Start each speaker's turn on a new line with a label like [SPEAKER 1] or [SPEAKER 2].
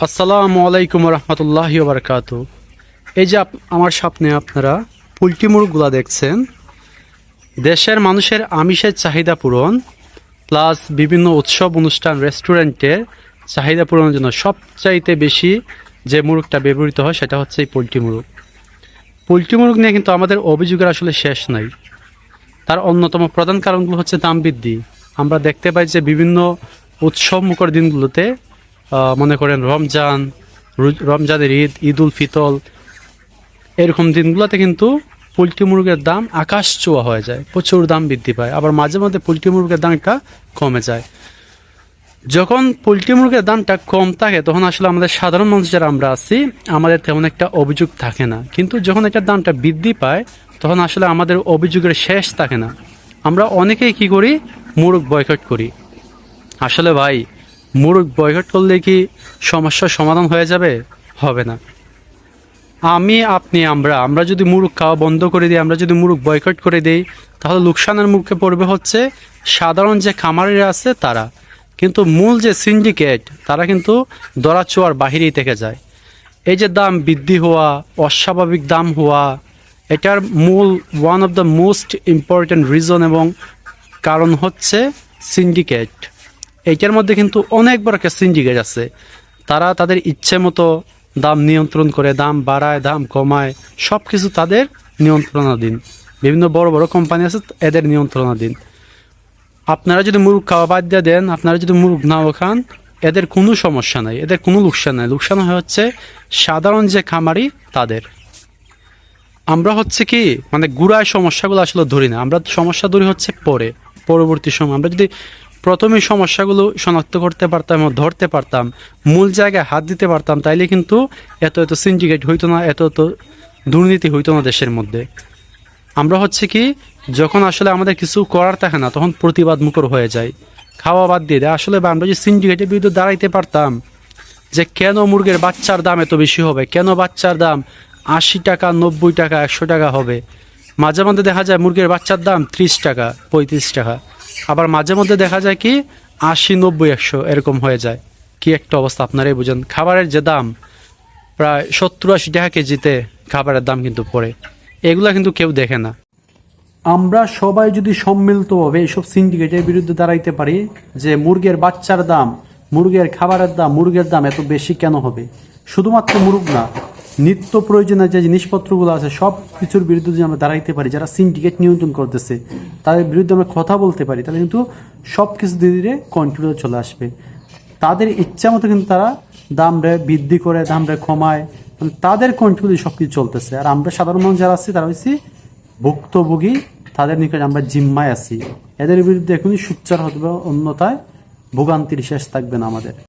[SPEAKER 1] আসসালামু আলাইকুম রহমতুল্লাহি বারকাত। এই যে আমার সামনে আপনারা পোলট্রি মুরগগুলা দেখছেন, দেশের মানুষের আমিষের চাহিদা পূরণ প্লাস বিভিন্ন উৎসব অনুষ্ঠান রেস্টুরেন্টের চাহিদা পূরণের জন্য সবচাইতে বেশি যে মুরগটা ব্যবহৃত হয় সেটা হচ্ছে এই পোলট্রি মুরগ। পোলট্রি মুরগ নিয়ে কিন্তু আমাদের অভিযোগের আসলে শেষ নাই। তার অন্যতম প্রধান কারণগুলো হচ্ছে দাম বৃদ্ধি। আমরা দেখতে পাই যে বিভিন্ন উৎসব মুখর দিনগুলোতে মনে করেন রমজানের ঈদ উল ফিতর এরকম দিনগুলোতে কিন্তু পোলট্রি মুরগের দাম আকাশ ছোঁয়া হয়ে যায়, প্রচুর দাম বৃদ্ধি পায়। আবার মাঝে মধ্যে পোলট্রি মুরগের দামটা কমে যায়। যখন পোলট্রি মুরগের দামটা কম থাকে তখন আসলে আমাদের সাধারণ মানুষ যারা আমরা আছি আমাদের তেমন একটা অভিযোগ থাকে না, কিন্তু যখন এটার দামটা বৃদ্ধি পায় তখন আসলে আমাদের অভিযোগের শেষ থাকে না। আমরা অনেকেই কি করি, মুরগ বয়কট করি। আসলে ভাই, মুরগ বয়কট করলে কি সমস্যার সমাধান হয়ে যাবে? হবে না। আপনি আমরা যদি মুরগ খাওয়া বন্ধ করে দিই, আমরা যদি মুরগ বয়কট করে দিই, তাহলে লোকসানের মুখে পড়বে হচ্ছে সাধারণ যে খামারিরা আছে তারা। কিন্তু মূল যে সিন্ডিকেট তারা কিন্তু দরাচোয়ার বাহিরেই থেকে যায়। এই যে দাম বৃদ্ধি হওয়া, অস্বাভাবিক দাম হওয়া, এটার মূল one of the most important reason এবং কারণ হচ্ছে সিন্ডিকেট। এইটার মধ্যে কিন্তু অনেক বড় একটা সিন্ডিকেট আছে। তারা তাদের ইচ্ছে মতো দাম নিয়ন্ত্রণ করে, দাম বাড়ায়, দাম কমায়, সব কিছু তাদের নিয়ন্ত্রণাধীন। বিভিন্ন বড় বড় কোম্পানি আছে, এদের নিয়ন্ত্রণাধীন। আপনারা যদি মুরগ খাওয়া বাদ দিয়ে দেন, আপনারা যদি মুরগ নাও খান, এদের কোনো সমস্যা নাই, এদের কোনো লোকসান নাই। লোকসান হচ্ছে সাধারণ যে খামারি তাদের। আমরা হচ্ছে কি মানে গুড়ায় সমস্যাগুলো আসলে ধরি না, আমরা সমস্যা ধরি হচ্ছে পরবর্তী সময়। আমরা যদি প্রথমে সমস্যাগুলো শনাক্ত করতে পারতাম এবং ধরতে পারতাম, মূল জায়গায় হাত দিতে পারতাম, তাইলে কিন্তু এত সিন্ডিকেট হইতো না, এত দুর্নীতি হইতো না দেশের মধ্যে। আমরা হচ্ছে কি যখন আসলে আমাদের কিছু করার থাকে না তখন প্রতিবাদ মুখর হয়ে যায়, খাওয়া বাদ দিয়ে দেয়। আসলে আমরা যদি সিন্ডিকেটের বিরুদ্ধে দাঁড়াইতে পারতাম যে কেন মুরগের বাচ্চার দাম এত বেশি হবে, কেন বাচ্চার দাম 80 টাকা, 90 টাকা, 100 টাকা হবে। মাঝে মধ্যে দেখা যায় মুরগির বাচ্চার দাম 30 টাকা, 35 টাকা। আবার মাঝে মধ্যে দেখা যায় কি 80, 90, 100 এরকম হয়ে যায়। কি একটা অবস্থা আপনারাই বুঝেন। খাবারের যে দাম প্রায় 70-80 টাকা কেজিতে খাবারের দাম কিন্তু পড়ে, এগুলা কিন্তু কেউ দেখে না। আমরা সবাই যদি সম্মিলিতভাবে এইসব সিন্ডিকেটের বিরুদ্ধে দাঁড়াইতে পারি যে মুরগের বাচ্চার দাম, মুরগের খাবারের দাম, মুরগের দাম এত বেশি কেন হবে, শুধুমাত্র মুরগ না, নিত্য প্রয়োজনীয় যে জিনিসপত্রগুলো আছে সব কিছুর বিরুদ্ধে যদি আমরা দাঁড়াইতে পারি, যারা সিন্ডিকেট নিয়ন্ত্রণ করতেছে তাদের বিরুদ্ধে আমরা কথা বলতে পারি, তাহলে কিন্তু সব কিছু ধীরে ধীরে কন্ট্রোলে চলে আসবে। তাদের ইচ্ছা মতো কিন্তু তারা দাম বৃদ্ধি করে, দাম কমায়, মানে তাদের কন্ট্রোলে সব কিছু চলতেছে। আর আমরা সাধারণ মানুষ যারা আছি তারা হচ্ছে ভুক্তভোগী, তাদের নিকট আমরা জিম্মায় আছি। এদের বিরুদ্ধে এখনই সোচ্চার হতে হবে, অন্যথায় ভোগান্তির শেষ থাকবে না আমাদের।